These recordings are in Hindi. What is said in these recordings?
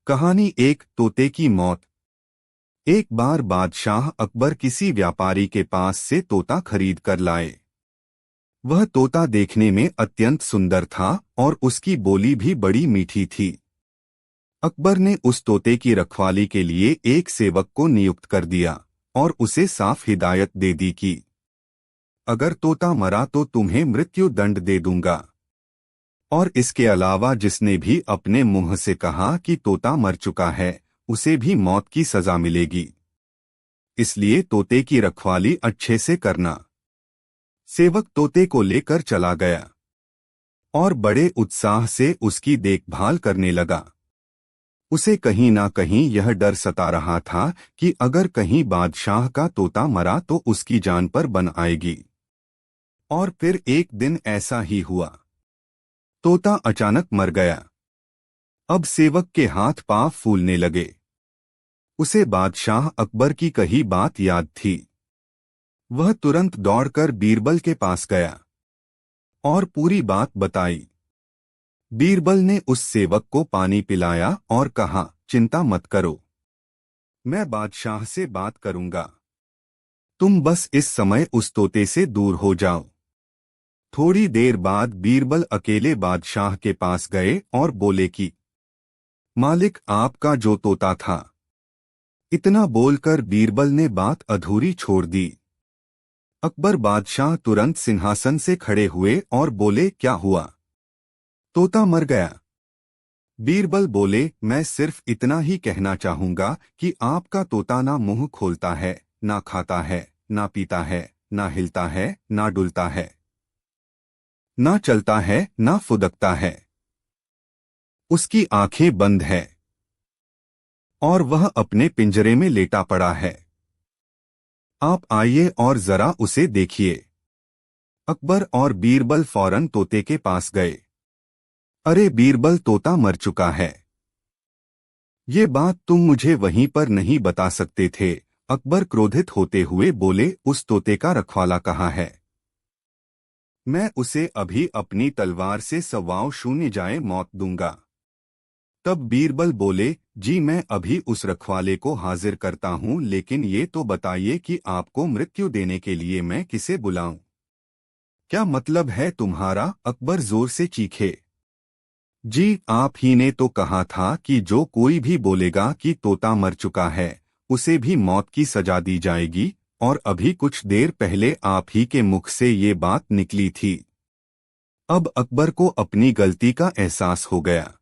कहानी एक तोते की मौत। एक बार बादशाह अकबर किसी व्यापारी के पास से तोता खरीद कर लाए। वह तोता देखने में अत्यंत सुंदर था और उसकी बोली भी बड़ी मीठी थी। अकबर ने उस तोते की रखवाली के लिए एक सेवक को नियुक्त कर दिया और उसे साफ हिदायत दे दी कि अगर तोता मरा तो तुम्हें मृत्यु दंड दे दूंगा। और इसके अलावा जिसने भी अपने मुंह से कहा कि तोता मर चुका है, उसे भी मौत की सजा मिलेगी। इसलिए तोते की रखवाली अच्छे से करना। सेवक तोते को लेकर चला गया और बड़े उत्साह से उसकी देखभाल करने लगा। उसे कहीं ना कहीं यह डर सता रहा था कि अगर कहीं बादशाह का तोता मरा तो उसकी जान पर बन आएगी। और फिर एक दिन ऐसा ही हुआ। तोता अचानक मर गया। अब सेवक के हाथ पांव फूलने लगे। उसे बादशाह अकबर की कही बात याद थी। वह तुरंत दौड़कर बीरबल के पास गया और पूरी बात बताई। बीरबल ने उस सेवक को पानी पिलाया और कहा, चिंता मत करो, मैं बादशाह से बात करूंगा। तुम बस इस समय उस तोते से दूर हो जाओ। थोड़ी देर बाद बीरबल अकेले बादशाह के पास गए और बोले कि मालिक, आपका जो तोता था। इतना बोलकर बीरबल ने बात अधूरी छोड़ दी। अकबर बादशाह तुरंत सिंहासन से खड़े हुए और बोले, क्या हुआ? तोता मर गया। बीरबल बोले, मैं सिर्फ इतना ही कहना चाहूंगा कि आपका तोता ना मुंह खोलता है, ना खाता है, ना पीता है, ना हिलता है, ना डुलता है, ना चलता है, ना फुदकता है। उसकी आंखें बंद है और वह अपने पिंजरे में लेटा पड़ा है। आप आइए और जरा उसे देखिए। अकबर और बीरबल फौरन तोते के पास गए। अरे बीरबल, तोता मर चुका है। ये बात तुम मुझे वहीं पर नहीं बता सकते थे? अकबर क्रोधित होते हुए बोले, उस तोते का रखवाला कहाँ है? मैं उसे अभी अपनी तलवार से 125 जाए मौत दूंगा। तब बीरबल बोले, जी मैं अभी उस रखवाले को हाजिर करता हूँ, लेकिन ये तो बताइए कि आपको मृत्यु देने के लिए मैं किसे बुलाऊं? क्या मतलब है तुम्हारा? अकबर जोर से चीखे। जी, आप ही ने तो कहा था कि जो कोई भी बोलेगा कि तोता मर चुका है, उसे भी मौत की सजा दी जाएगी, और अभी कुछ देर पहले आप ही के मुख से ये बात निकली थी। अब अकबर को अपनी गलती का एहसास हो गया।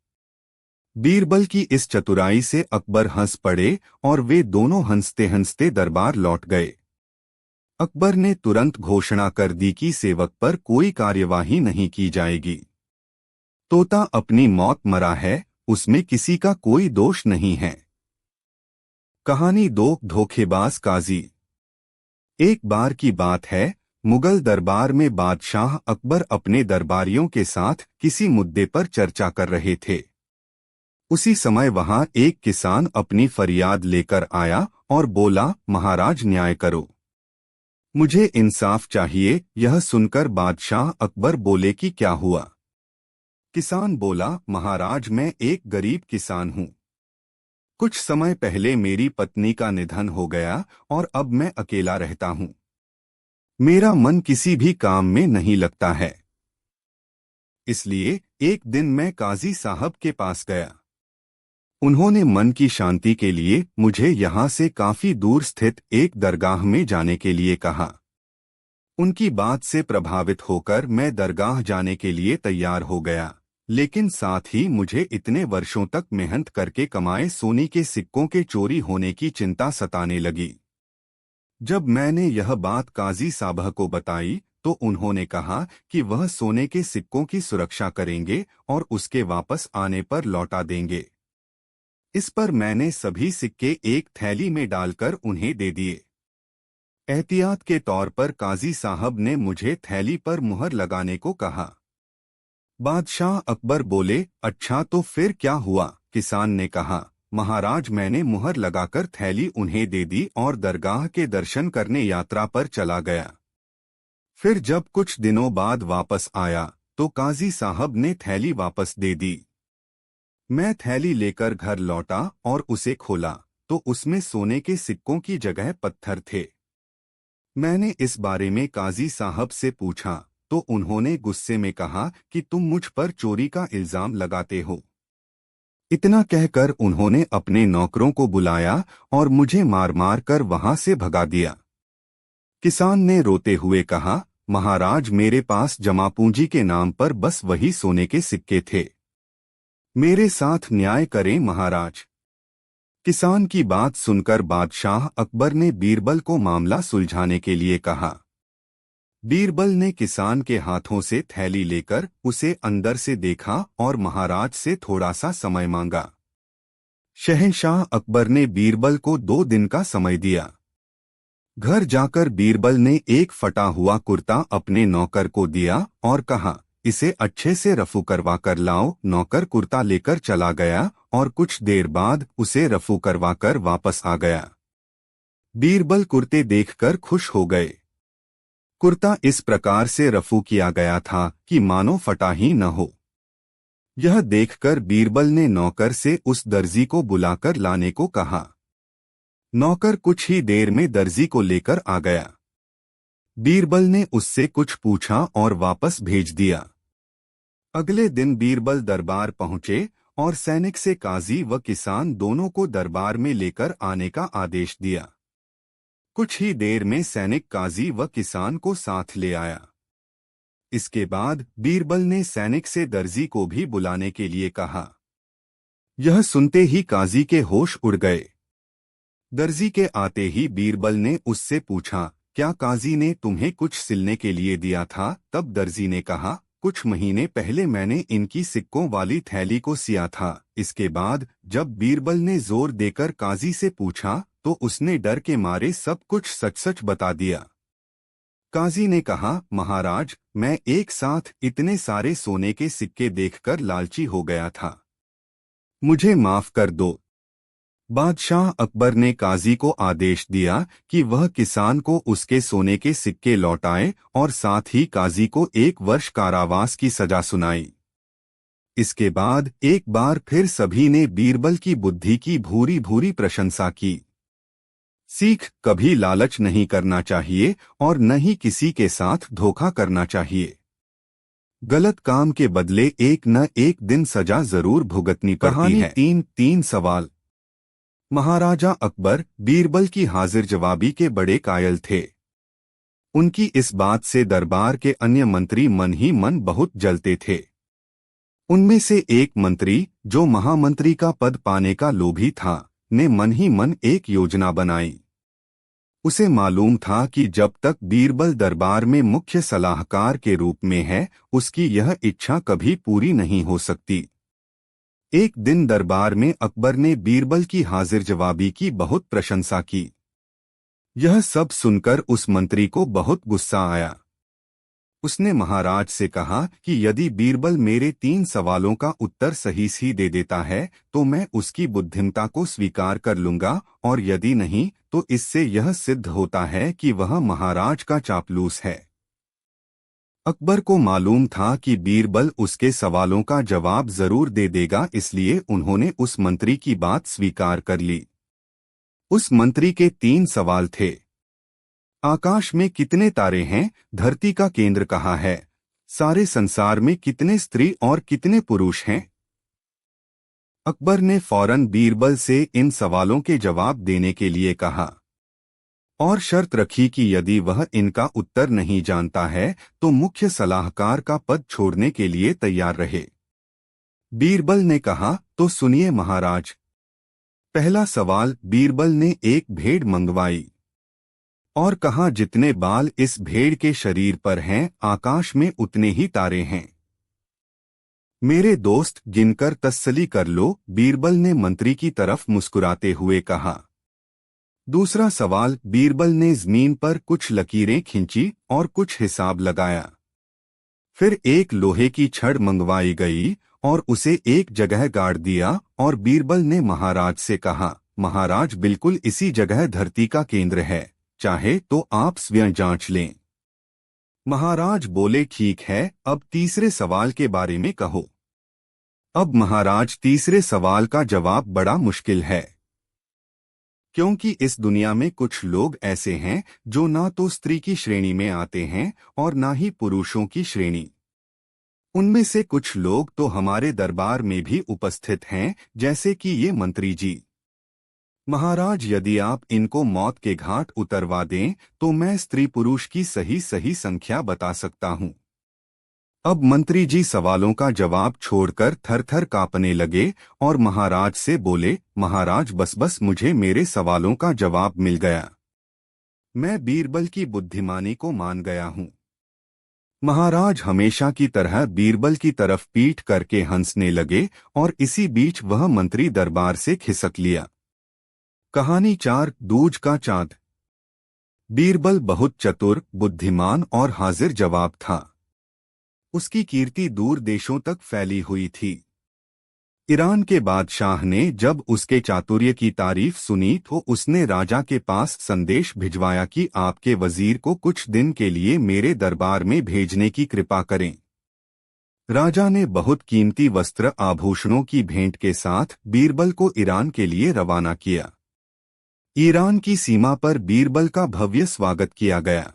बीरबल की इस चतुराई से अकबर हंस पड़े और वे दोनों हंसते हंसते दरबार लौट गए। अकबर ने तुरंत घोषणा कर दी कि सेवक पर कोई कार्यवाही नहीं की जाएगी। तोता अपनी मौत मरा है, उसमें किसी का कोई दोष नहीं है। कहानी 2, धोखेबाज काजी। एक बार की बात है, मुगल दरबार में बादशाह अकबर अपने दरबारियों के साथ किसी मुद्दे पर चर्चा कर रहे थे। उसी समय वहां एक किसान अपनी फरियाद लेकर आया और बोला, महाराज न्याय करो, मुझे इंसाफ चाहिए। यह सुनकर बादशाह अकबर बोले कि क्या हुआ? किसान बोला, महाराज मैं एक गरीब किसान हूँ। कुछ समय पहले मेरी पत्नी का निधन हो गया और अब मैं अकेला रहता हूँ। मेरा मन किसी भी काम में नहीं लगता है। इसलिए एक दिन मैं काजी साहब के पास गया। उन्होंने मन की शांति के लिए मुझे यहाँ से काफी दूर स्थित एक दरगाह में जाने के लिए कहा। उनकी बात से प्रभावित होकर मैं दरगाह जाने के लिए तैयार हो गया, लेकिन साथ ही मुझे इतने वर्षों तक मेहनत करके कमाए सोने के सिक्कों के चोरी होने की चिंता सताने लगी। जब मैंने यह बात काजी साहब को बताई तो उन्होंने कहा कि वह सोने के सिक्कों की सुरक्षा करेंगे और उसके वापस आने पर लौटा देंगे। इस पर मैंने सभी सिक्के एक थैली में डालकर उन्हें दे दिए। एहतियात के तौर पर काजी साहब ने मुझे थैली पर मुहर लगाने को कहा। बादशाह अकबर बोले, अच्छा तो फिर क्या हुआ? किसान ने कहा, महाराज मैंने मुहर लगाकर थैली उन्हें दे दी और दरगाह के दर्शन करने यात्रा पर चला गया। फिर जब कुछ दिनों बाद वापस आया तो काजी साहब ने थैली वापस दे दी। मैं थैली लेकर घर लौटा और उसे खोला तो उसमें सोने के सिक्कों की जगह पत्थर थे। मैंने इस बारे में काजी साहब से पूछा तो उन्होंने गुस्से में कहा कि तुम मुझ पर चोरी का इल्जाम लगाते हो। इतना कहकर उन्होंने अपने नौकरों को बुलाया और मुझे मार मार कर वहां से भगा दिया। किसान ने रोते हुए कहा, महाराज मेरे पास जमा पूंजी के नाम पर बस वही सोने के सिक्के थे। मेरे साथ न्याय करें महाराज। किसान की बात सुनकर बादशाह अकबर ने बीरबल को मामला सुलझाने के लिए कहा। बीरबल ने किसान के हाथों से थैली लेकर उसे अंदर से देखा और महाराज से थोड़ा सा समय मांगा। शहंशाह अकबर ने बीरबल को 2 दिन का समय दिया। घर जाकर बीरबल ने एक फटा हुआ कुर्ता अपने नौकर को दिया और कहा, इसे अच्छे से रफू करवा कर लाओ। नौकर कुर्ता लेकर चला गया और कुछ देर बाद उसे रफू करवा कर वापस आ गया। बीरबल कुर्ते देखकर खुश हो गए। कुर्ता इस प्रकार से रफू किया गया था कि मानो फटा ही न हो। यह देखकर बीरबल ने नौकर से उस दर्जी को बुलाकर लाने को कहा। नौकर कुछ ही देर में दर्जी को लेकर आ गया। बीरबल ने उससे कुछ पूछा और वापस भेज दिया। अगले दिन बीरबल दरबार पहुंचे और सैनिक से काजी व किसान दोनों को दरबार में लेकर आने का आदेश दिया। कुछ ही देर में सैनिक काजी व किसान को साथ ले आया। इसके बाद बीरबल ने सैनिक से दर्जी को भी बुलाने के लिए कहा। यह सुनते ही काजी के होश उड़ गए। दर्जी के आते ही बीरबल ने उससे पूछा, क्या काजी ने तुम्हें कुछ सिलने के लिए दिया था? तब दर्जी ने कहा, कुछ महीने पहले मैंने इनकी सिक्कों वाली थैली को सिया था। इसके बाद जब बीरबल ने जोर देकर काजी से पूछा तो उसने डर के मारे सब कुछ सच सच बता दिया। काजी ने कहा, महाराज मैं एक साथ इतने सारे सोने के सिक्के देखकर लालची हो गया था, मुझे माफ कर दो। बादशाह अकबर ने काजी को आदेश दिया कि वह किसान को उसके सोने के सिक्के लौटाए और साथ ही काजी को 1 वर्ष कारावास की सजा सुनाई। इसके बाद एक बार फिर सभी ने बीरबल की बुद्धि की भूरी भूरी प्रशंसा की। सीख, कभी लालच नहीं करना चाहिए और न ही किसी के साथ धोखा करना चाहिए। गलत काम के बदले एक न एक दिन सजा जरूर भुगतनी पड़ती है। 3 सवाल। महाराजा अकबर बीरबल की हाजिर जवाबी के बड़े कायल थे। उनकी इस बात से दरबार के अन्य मंत्री मन ही मन बहुत जलते थे। उनमें से एक मंत्री, जो महामंत्री का पद पाने का लोभी था, ने मन ही मन एक योजना बनाई। उसे मालूम था कि जब तक बीरबल दरबार में मुख्य सलाहकार के रूप में है, उसकी यह इच्छा कभी पूरी नहीं हो सकती। एक दिन दरबार में अकबर ने बीरबल की हाजिर जवाबी की बहुत प्रशंसा की। यह सब सुनकर उस मंत्री को बहुत गुस्सा आया। उसने महाराज से कहा कि यदि बीरबल मेरे 3 सवालों का उत्तर सही दे देता है तो मैं उसकी बुद्धिमता को स्वीकार कर लूंगा, और यदि नहीं तो इससे यह सिद्ध होता है कि वह महाराज का चापलूस है। अकबर को मालूम था कि बीरबल उसके सवालों का जवाब जरूर दे देगा, इसलिए उन्होंने उस मंत्री की बात स्वीकार कर ली। उस मंत्री के 3 सवाल थे। आकाश में कितने तारे हैं? धरती का केंद्र कहाँ है? सारे संसार में कितने स्त्री और कितने पुरुष हैं? अकबर ने फौरन बीरबल से इन सवालों के जवाब देने के लिए कहा और शर्त रखी कि यदि वह इनका उत्तर नहीं जानता है तो मुख्य सलाहकार का पद छोड़ने के लिए तैयार रहे। बीरबल ने कहा, तो सुनिए महाराज। पहला सवाल। बीरबल ने एक भेड़ मंगवाई और कहा, जितने बाल इस भेड़ के शरीर पर हैं, आकाश में उतने ही तारे हैं। मेरे दोस्त, गिनकर तसल्ली कर लो। बीरबल ने मंत्री की तरफ मुस्कुराते हुए कहा। दूसरा सवाल। बीरबल ने जमीन पर कुछ लकीरें खींची और कुछ हिसाब लगाया। फिर एक लोहे की छड़ मंगवाई गई और उसे एक जगह गाड़ दिया और बीरबल ने महाराज से कहा, महाराज बिल्कुल इसी जगह धरती का केंद्र है, चाहे तो आप स्वयं जांच लें। महाराज बोले, ठीक है, अब तीसरे सवाल के बारे में कहो। अब महाराज, तीसरे सवाल का जवाब बड़ा मुश्किल है, क्योंकि इस दुनिया में कुछ लोग ऐसे हैं जो ना तो स्त्री की श्रेणी में आते हैं और ना ही पुरुषों की श्रेणी। उनमें से कुछ लोग तो हमारे दरबार में भी उपस्थित हैं, जैसे कि ये मंत्री जी। महाराज, यदि आप इनको मौत के घाट उतरवा दें तो मैं स्त्री पुरुष की सही सही संख्या बता सकता हूँ। अब मंत्री जी सवालों का जवाब छोड़कर थर थर कांपने लगे और महाराज से बोले, महाराज, बस बस, मुझे मेरे सवालों का जवाब मिल गया। मैं बीरबल की बुद्धिमानी को मान गया हूँ। महाराज हमेशा की तरह बीरबल की तरफ पीठ करके हंसने लगे और इसी बीच वह मंत्री दरबार से खिसक लिया। कहानी 4, दूज का चांद। बीरबल बहुत चतुर, बुद्धिमान और हाजिर जवाब था। उसकी कीर्ति दूर देशों तक फैली हुई थी। ईरान के बादशाह ने जब उसके चातुर्य की तारीफ सुनी तो उसने राजा के पास संदेश भिजवाया कि आपके वजीर को कुछ दिन के लिए मेरे दरबार में भेजने की कृपा करें। राजा ने बहुत कीमती वस्त्र आभूषणों की भेंट के साथ बीरबल को ईरान के लिए रवाना किया। ईरान की सीमा पर बीरबल का भव्य स्वागत किया गया।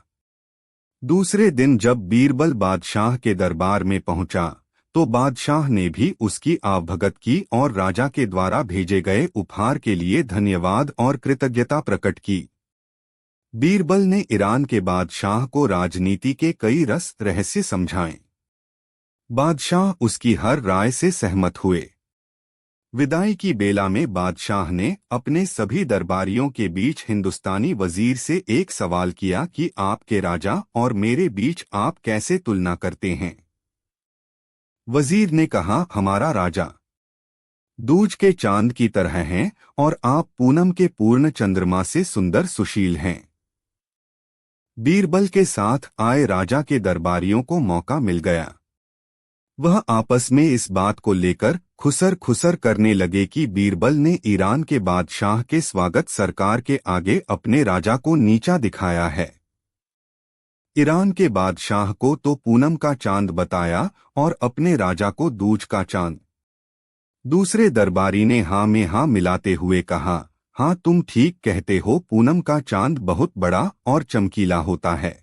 दूसरे दिन जब बीरबल बादशाह के दरबार में पहुंचा तो बादशाह ने भी उसकी आवभगत की और राजा के द्वारा भेजे गए उपहार के लिए धन्यवाद और कृतज्ञता प्रकट की। बीरबल ने ईरान के बादशाह को राजनीति के कई रहस्य समझाए। बादशाह उसकी हर राय से सहमत हुए। विदाई की बेला में बादशाह ने अपने सभी दरबारियों के बीच हिंदुस्तानी वजीर से एक सवाल किया कि आपके राजा और मेरे बीच आप कैसे तुलना करते हैं। वजीर ने कहा, हमारा राजा दूज के चांद की तरह हैं और आप पूनम के पूर्ण चंद्रमा से सुंदर सुशील हैं। बीरबल के साथ आए राजा के दरबारियों को मौका मिल गया। वह आपस में इस बात को लेकर खुसर खुसर करने लगे कि बीरबल ने ईरान के बादशाह के स्वागत सरकार के आगे अपने राजा को नीचा दिखाया है। ईरान के बादशाह को तो पूनम का चांद बताया और अपने राजा को दूज का चांद। दूसरे दरबारी ने हाँ में हाँ मिलाते हुए कहा, हाँ, तुम ठीक कहते हो, पूनम का चांद बहुत बड़ा और चमकीला होता है,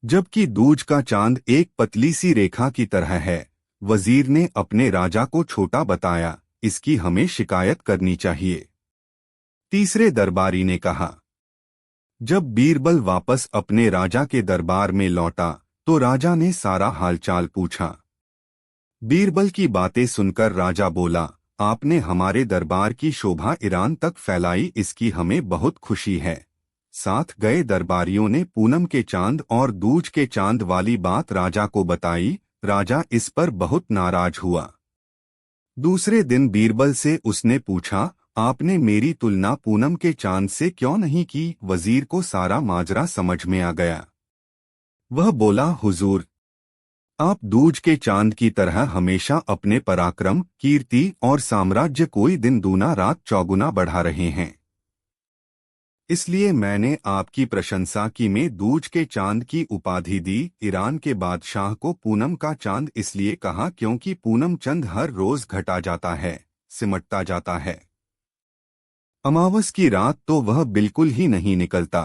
जबकि दूज का चांद एक पतली सी रेखा की तरह है। वजीर ने अपने राजा को छोटा बताया, इसकी हमें शिकायत करनी चाहिए। तीसरे दरबारी ने कहा। जब बीरबल वापस अपने राजा के दरबार में लौटा तो राजा ने सारा हालचाल पूछा। बीरबल की बातें सुनकर राजा बोला, आपने हमारे दरबार की शोभा ईरान तक फैलाई, इसकी हमें बहुत खुशी है। साथ गए दरबारियों ने पूनम के चांद और दूज के चांद वाली बात राजा को बताई। राजा इस पर बहुत नाराज हुआ। दूसरे दिन बीरबल से उसने पूछा, आपने मेरी तुलना पूनम के चांद से क्यों नहीं की। वजीर को सारा माजरा समझ में आ गया। वह बोला, हुजूर, आप दूज के चांद की तरह हमेशा अपने पराक्रम, कीर्ति और साम्राज्य कोई दिन दूना रात चौगुना बढ़ा रहे हैं। इसलिए मैंने आपकी प्रशंसा की में दूज के चांद की उपाधि दी। ईरान के बादशाह को पूनम का चांद इसलिए कहा क्योंकि पूनम चंद हर रोज घटा जाता है, सिमटता जाता है। अमावस की रात तो वह बिल्कुल ही नहीं निकलता।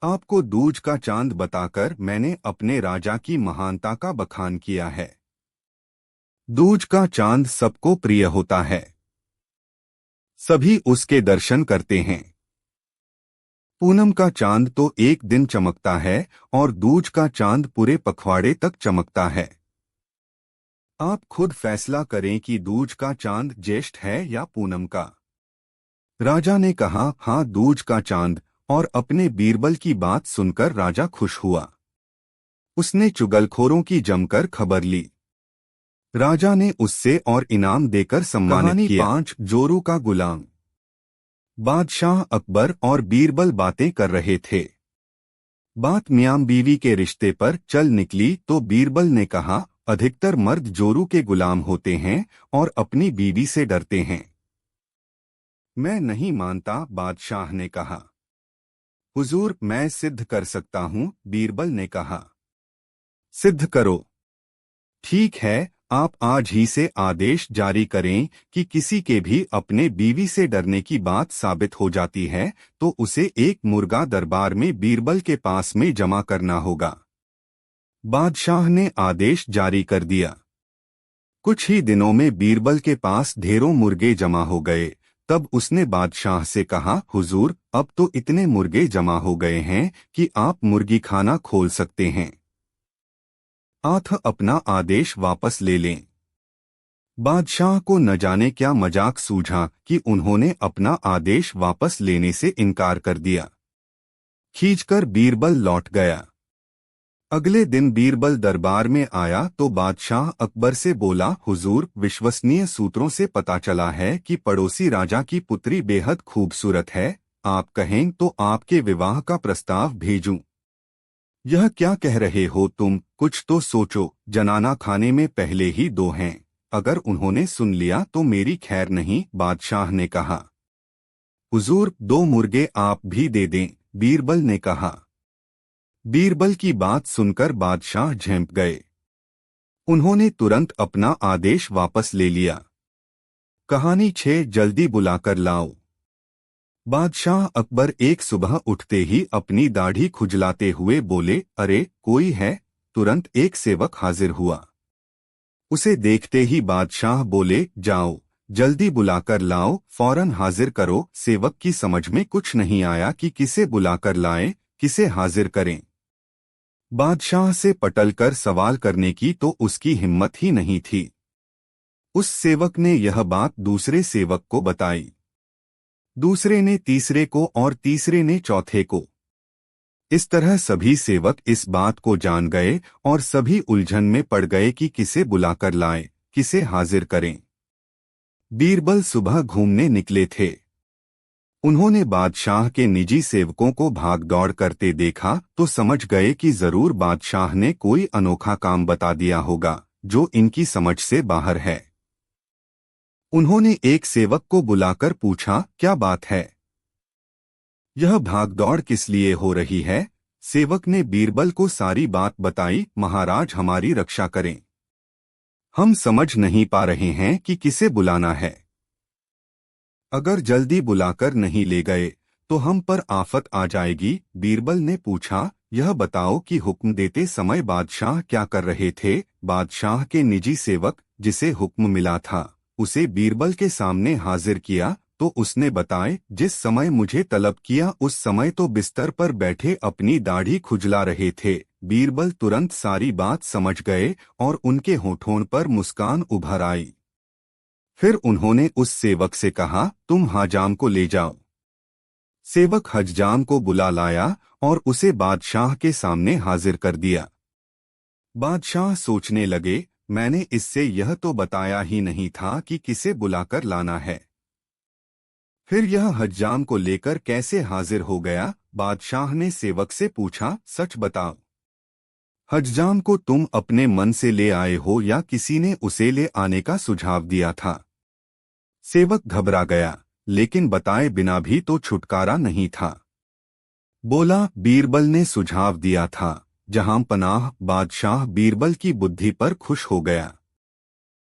आपको दूज का चांद बताकर मैंने अपने राजा की महानता का बखान किया है। दूज का चांद सबको प्रिय होता है, सभी उसके दर्शन करते हैं। पूनम का चांद तो एक दिन चमकता है और दूज का चांद पूरे पखवाड़े तक चमकता है। आप खुद फैसला करें कि दूज का चांद ज्येष्ठ है या पूनम का। राजा ने कहा, हाँ, दूज का चांद। और अपने बीरबल की बात सुनकर राजा खुश हुआ। उसने चुगलखोरों की जमकर खबर ली। राजा ने उससे और इनाम देकर सम्मानित किया। 5, जोरू का गुलाम। बादशाह अकबर और बीरबल बातें कर रहे थे। बात मियां बीवी के रिश्ते पर चल निकली तो बीरबल ने कहा, अधिकतर मर्द जोरू के गुलाम होते हैं और अपनी बीवी से डरते हैं। मैं नहीं मानता, बादशाह ने कहा। हुजूर, मैं सिद्ध कर सकता हूं, बीरबल ने कहा। सिद्ध करो। ठीक है, आप आज ही से आदेश जारी करें कि किसी के भी अपने बीवी से डरने की बात साबित हो जाती है तो उसे एक मुर्गा दरबार में बीरबल के पास में जमा करना होगा। बादशाह ने आदेश जारी कर दिया। कुछ ही दिनों में बीरबल के पास ढेरों मुर्गे जमा हो गए। तब उसने बादशाह से कहा, हुजूर, अब तो इतने मुर्गे जमा हो गए हैं कि आप मुर्गी खाना खोल सकते हैं। आप अपना आदेश वापस ले लें। बादशाह को न जाने क्या मजाक सूझा कि उन्होंने अपना आदेश वापस लेने से इनकार कर दिया। खींचकर बीरबल लौट गया। अगले दिन बीरबल दरबार में आया तो बादशाह अकबर से बोला, हुजूर, विश्वसनीय सूत्रों से पता चला है कि पड़ोसी राजा की पुत्री बेहद खूबसूरत है। आप कहें तो आपके विवाह का प्रस्ताव भेजूं। यह क्या कह रहे हो तुम? कुछ तो सोचो। जनाना खाने में पहले ही दो हैं। अगर उन्होंने सुन लिया तो मेरी खैर नहीं। बादशाह ने कहा, हुजूर, 2 मुर्गे आप भी दे दें। बीरबल ने कहा। बीरबल की बात सुनकर बादशाह झेंप गए। उन्होंने तुरंत अपना आदेश वापस ले लिया। कहानी 6, जल्दी बुलाकर लाओ। बादशाह अकबर एक सुबह उठते ही अपनी दाढ़ी खुजलाते हुए बोले, अरे कोई है? तुरंत एक सेवक हाजिर हुआ। उसे देखते ही बादशाह बोले, जाओ, जल्दी बुलाकर लाओ, फौरन हाजिर करो। सेवक की समझ में कुछ नहीं आया कि किसे बुलाकर लाएं, किसे हाजिर करें। बादशाह से पटलकर सवाल करने की तो उसकी हिम्मत ही नहीं थी। उस सेवक ने यह बात दूसरे सेवक को बताई। दूसरे ने तीसरे को और तीसरे ने चौथे को। इस तरह सभी सेवक इस बात को जान गए और सभी उलझन में पड़ गए कि किसे बुलाकर लाएं, किसे हाजिर करें। बीरबल सुबह घूमने निकले थे। उन्होंने बादशाह के निजी सेवकों को भाग दौड़ करते देखा तो समझ गए कि जरूर बादशाह ने कोई अनोखा काम बता दिया होगा जो इनकी समझ से बाहर है। उन्होंने एक सेवक को बुलाकर पूछा, क्या बात है? यह भागदौड़ किस लिए हो रही है? सेवक ने बीरबल को सारी बात बताई। महाराज, हमारी रक्षा करें। हम समझ नहीं पा रहे हैं कि किसे बुलाना है। अगर जल्दी बुलाकर नहीं ले गए तो हम पर आफत आ जाएगी। बीरबल ने पूछा, यह बताओ कि हुक्म देते समय बादशाह क्या कर रहे थे? बादशाह के निजी सेवक जिसे हुक्म मिला था उसे बीरबल के सामने हाजिर किया तो उसने बताए, जिस समय मुझे तलब किया उस समय तो बिस्तर पर बैठे अपनी दाढ़ी खुजला रहे थे। बीरबल तुरंत सारी बात समझ गए और उनके होठों पर मुस्कान उभर आई। फिर उन्होंने उस सेवक से कहा, तुम हजाम को ले जाओ। सेवक हजाम को बुला लाया और उसे बादशाह के सामने हाजिर कर दिया। बादशाह सोचने लगे, मैंने इससे यह तो बताया ही नहीं था कि किसे बुलाकर लाना है। फिर यह हज्जाम को लेकर कैसे हाजिर हो गया? बादशाह ने सेवक से पूछा, सच बताओ, हज्जाम को तुम अपने मन से ले आए हो या किसी ने उसे ले आने का सुझाव दिया था? सेवक घबरा गया, लेकिन बताए बिना भी तो छुटकारा नहीं था। बोला, बीरबल ने सुझाव दिया था। जहां पनाह बादशाह बीरबल की बुद्धि पर खुश हो गया।